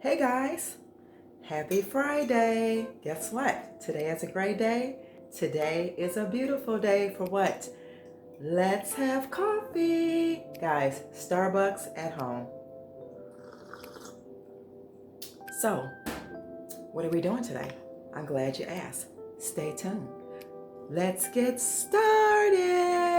Hey guys, happy Friday. Guess what? Today is a great day. Today is a beautiful day for what? Let's have coffee. Guys, Starbucks at home. So, what are we doing today? I'm glad you asked. Stay tuned. Let's get started.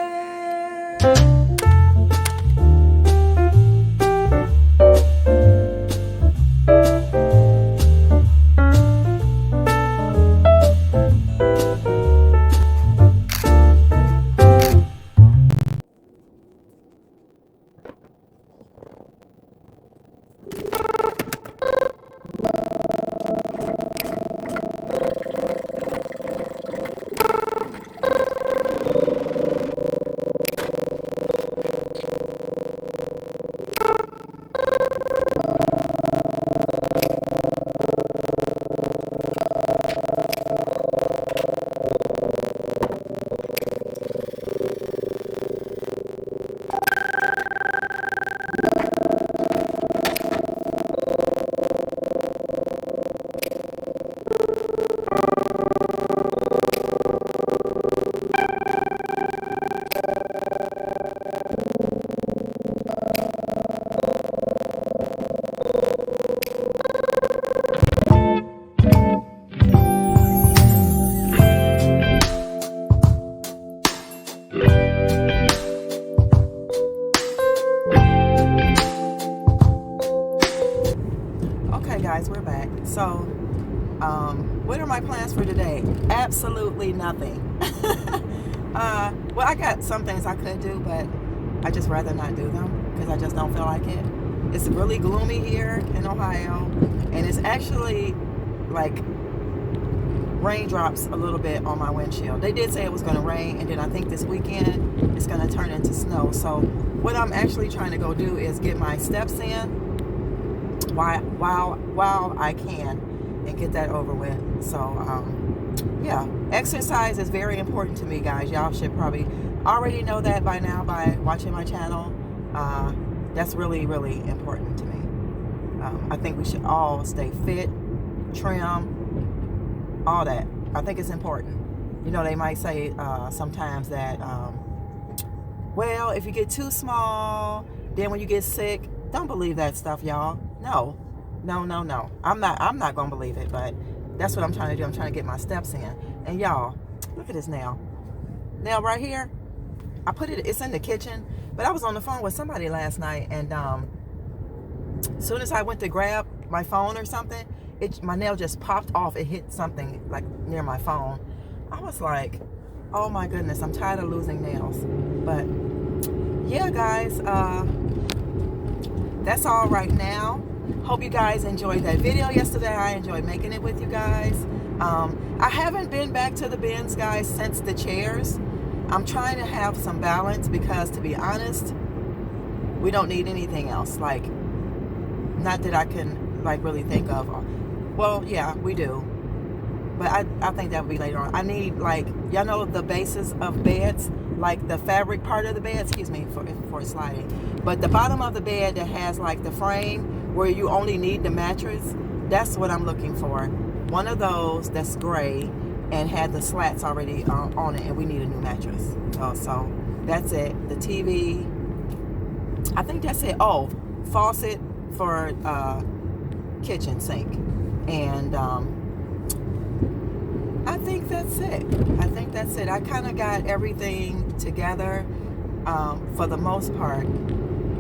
Okay, guys, we're back. So, what are my plans for today? Absolutely nothing. Well, I got some things I could do, but I just rather not do them because I just don't feel like it. It's really gloomy here in Ohio, and it's actually like raindrops a little bit on my windshield. They did say it was going to rain, and then I think this weekend it's going to turn into snow. So, what I'm actually trying to go do is get my steps in while I can and get that over with. So yeah, exercise is very important to me, guys. Y'all should probably already know that by now by watching my channel. That's really important to me. I think we should all stay fit, trim, all that. I think it's important. You know, they might say sometimes that well, if you get too small, then when you get sick, don't believe that stuff, y'all. No. I'm not gonna believe it, but that's what I'm trying to do. I'm trying to get my steps in. And y'all, look at this nail. Nail right here. I put it, it's in the kitchen, but I was on the phone with somebody last night, and as soon as I went to grab my phone or something, my nail just popped off. It hit something like near my phone. I was like, oh my goodness, I'm tired of losing nails. But yeah, guys, that's all right now. Hope you guys enjoyed that video yesterday. I enjoyed making it with you guys. I haven't been back to the bins, guys, since the chairs. I'm trying to have some balance because, to be honest, we don't need anything else. Like, not that I can like really think of. Well, yeah, we do, but I think that would be later on. I need, like, y'all know the bases of beds, like the fabric part of the bed, excuse me for sliding, but the bottom of the bed that has like the frame where you only need the mattress, that's what I'm looking for. One of those that's gray and had the slats already on it, and we need a new mattress. So that's it. The TV, I think that's it. Oh, faucet for kitchen sink, and I think that's it. I kind of got everything together for the most part.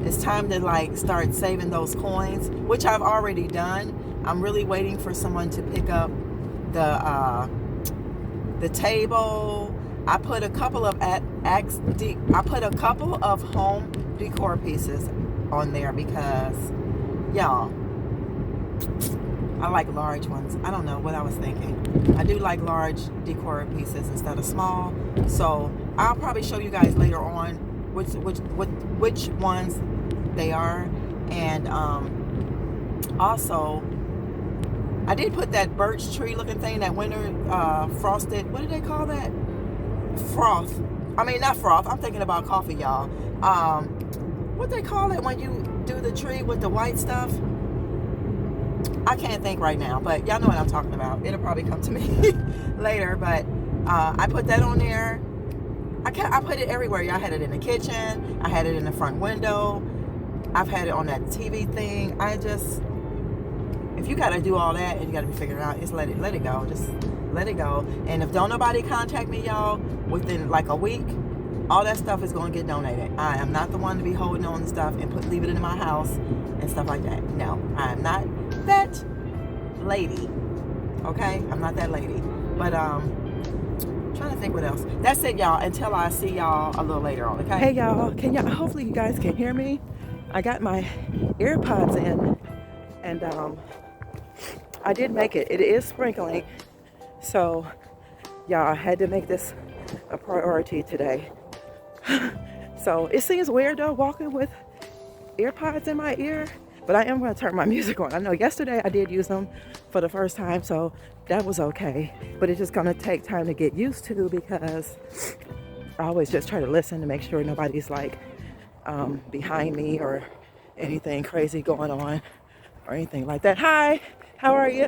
It's time to like start saving those coins, which I've already done. I'm really waiting for someone to pick up the table. I put a couple of home decor pieces on there because, y'all, I like large ones. I don't know what I was thinking. I do like large decor pieces instead of small. So I'll probably show you guys later on which ones they are. And also, I did put that birch tree looking thing, that winter frosted, what do they call that? Froth. I mean, not froth. I'm thinking about coffee, y'all. What they call it when you do the tree with the white stuff? I can't think right now, but y'all know what I'm talking about. It'll probably come to me later, but I put that on there. I put it everywhere. Y'all had it in the kitchen. I had it in the front window. I've had it on that TV thing. If you got to do all that and you got to be figuring out, just let it go. Just let it go. And if don't nobody contact me, y'all, within like a week, all that stuff is going to get donated. I am not the one to be holding on to stuff and leave it in my house and stuff like that. No, I am not that lady. Okay? I'm not that lady. But trying to think what else. That's it, y'all, until I see y'all a little later on, okay? Hey, y'all. Hopefully you guys can hear me. I got my AirPods in, and I did make it. It is sprinkling. So, y'all, I had to make this a priority today. So, it seems weird, though, walking with AirPods in my ear. But I am going to turn my music on. I know yesterday I did use them for the first time, so that was okay. But it's just going to take time to get used to, because I always just try to listen to make sure nobody's like behind me or anything crazy going on or anything like that. Hi, how are you?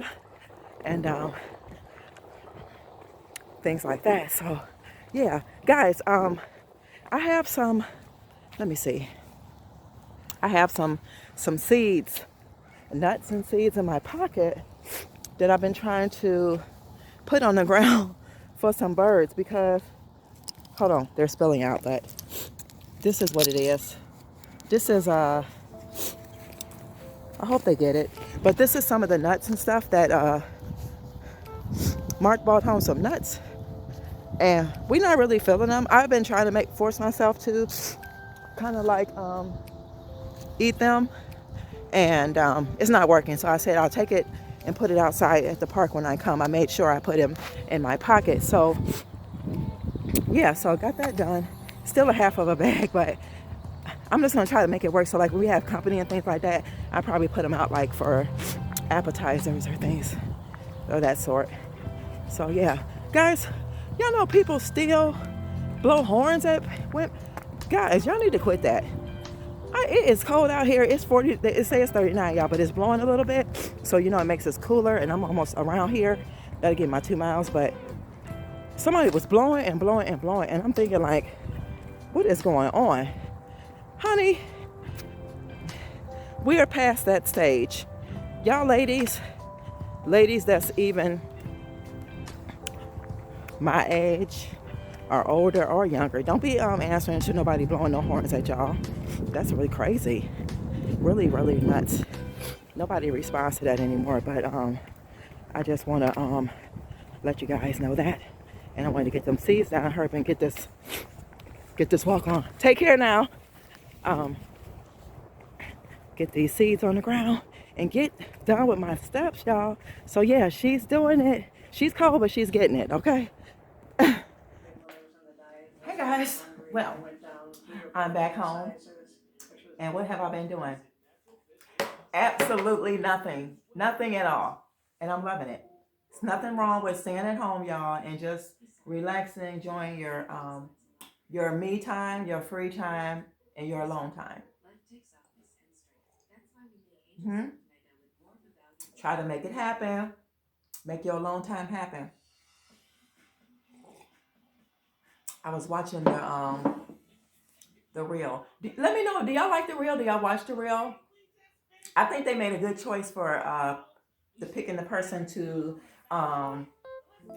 And things like that. So yeah, guys, I have some, let me see. I have some seeds, nuts and seeds in my pocket that I've been trying to put on the ground for some birds, because, hold on, they're spilling out, but this is what it is. This is, I hope they get it, but this is some of the nuts and stuff that Mark brought home, some nuts, and we're not really feeling them. I've been trying to force myself to kind of like eat them, and it's not working. So I said I'll take it and put it outside at the park when I come. I made sure I put him in my pocket. So yeah, so I got that done. Still a half of a bag, but I'm just gonna try to make it work. So like when we have company and things like that, I probably put them out like for appetizers or things of that sort. So yeah, guys, y'all know people still blow horns at women. Guys, y'all need to quit that. It is cold out here. It's 40, it says 39, y'all, but it's blowing a little bit. So, you know, it makes us cooler, and I'm almost around here. Gotta get my 2 miles, but somebody was blowing and blowing and blowing, and I'm thinking like, what is going on? Honey, we are past that stage. Y'all ladies that's even my age, or older or younger, don't be answering to nobody blowing no horns at y'all. That's really crazy. Really, really nuts. Nobody responds to that anymore, but I just want to let you guys know that. And I want to get them seeds down, hurry up and get this walk on. Take care now. Get these seeds on the ground and get done with my steps, y'all. So yeah, she's doing it. She's cold, but she's getting it, okay? Hey guys, well, I'm back home, and what have I been doing? Absolutely nothing at all, and I'm loving it. There's nothing wrong with staying at home, y'all, and just relaxing, enjoying your me time, your free time, and your alone time. Try to make it happen. Make your alone time happen. I was watching the reel. Let me know. Do y'all like the reel? Do y'all watch the reel? I think they made a good choice for picking the person to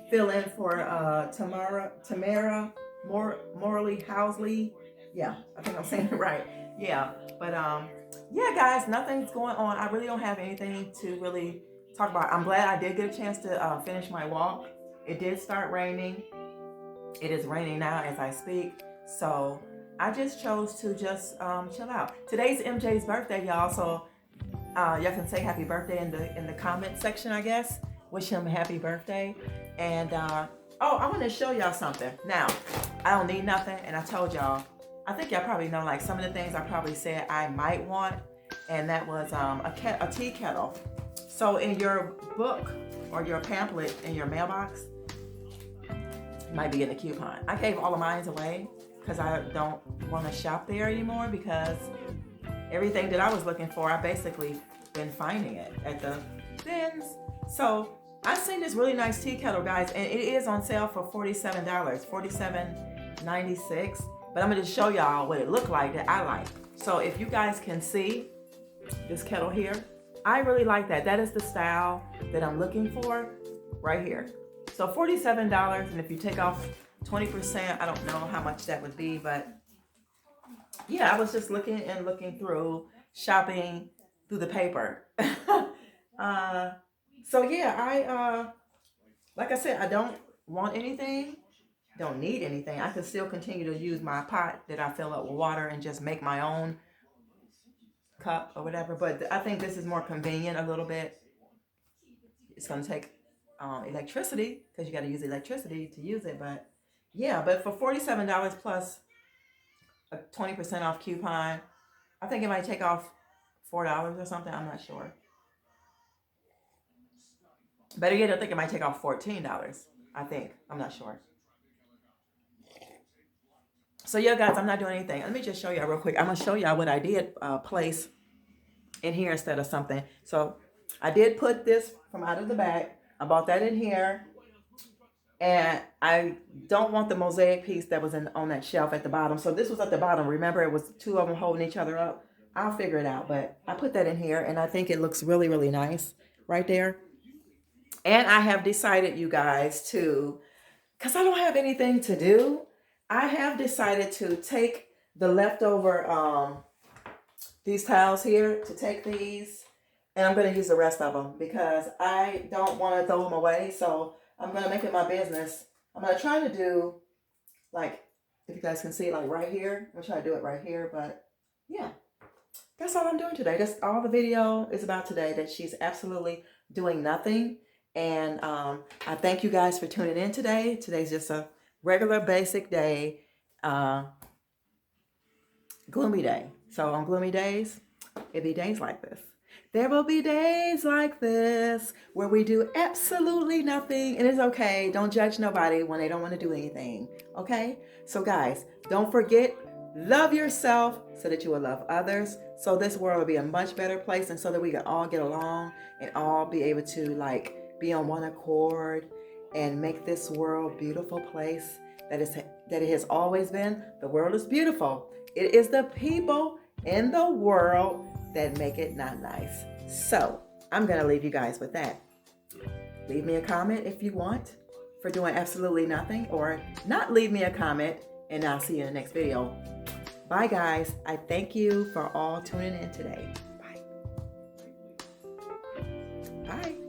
fill in for Tamara Morley Housley. Yeah, I think I'm saying it right. Yeah, but yeah, guys, nothing's going on. I really don't have anything to really talk about. I'm glad I did get a chance to finish my walk. It did start raining. It is raining now as I speak. So I just chose to just chill out. Today's MJ's birthday, y'all. So y'all can say happy birthday in the comment section, I guess. Wish him a happy birthday. And I want to show y'all something. Now, I don't need nothing, and I told y'all. I think y'all probably know like some of the things I probably said I might want, and that was a tea kettle. So in your book or your pamphlet in your mailbox, might be in the coupon. I gave all of mine away because I don't want to shop there anymore, because everything that I was looking for, I basically been finding it at the Bins. So I seen this really nice tea kettle, guys, and it is on sale for $47, $47.96. But I'm gonna just show y'all what it looked like that I like. So if you guys can see this kettle here, I really like that. That is the style that I'm looking for right here. So $47, and if you take off 20%, I don't know how much that would be, but yeah, I was just looking through, shopping through the paper. So yeah, like I said, I don't want anything, don't need anything. I can still continue to use my pot that I fill up with water and just make my own cup or whatever. But I think this is more convenient a little bit. It's gonna take electricity, because you got to use electricity to use it. But yeah, but for $47 plus a 20% off coupon, I think it might take off $4 or something. I'm not sure. Better yet, I think it might take off $14. I think. I'm not sure. So yeah, guys, I'm not doing anything. Let me just show y'all real quick. I'm gonna show y'all what I did place in here instead of something. So I did put this from out of the bag. I bought that in here. And I don't want the mosaic piece that was on that shelf at the bottom. So this was at the bottom. Remember, it was two of them holding each other up. I'll figure it out. But I put that in here, and I think it looks really, really nice right there. And I have decided, you guys, because I don't have anything to do, I have decided to take the leftover, these towels here, to take these, and I'm going to use the rest of them because I don't want to throw them away. So I'm going to make it my business. I'm going to try to do, like, if you guys can see, like right here. I'm going to try to do it right here. But yeah, that's all I'm doing today. That's all the video is about today, that she's absolutely doing nothing. And I thank you guys for tuning in today. Today's just a regular basic day, gloomy day. So on gloomy days, it'll be days like this. There will be days like this where we do absolutely nothing, and it's okay. Don't judge nobody when they don't want to do anything, okay? So guys, don't forget, love yourself so that you will love others, so this world will be a much better place, and so that we can all get along and all be able to, like, be on one accord and make this world a beautiful place that it has always been. The world is beautiful. It is the people in the world that make it not nice. So I'm going to leave you guys with that. Leave me a comment if you want for doing absolutely nothing, or not leave me a comment, and I'll see you in the next video. Bye guys. I thank you for all tuning in today. Bye. Bye.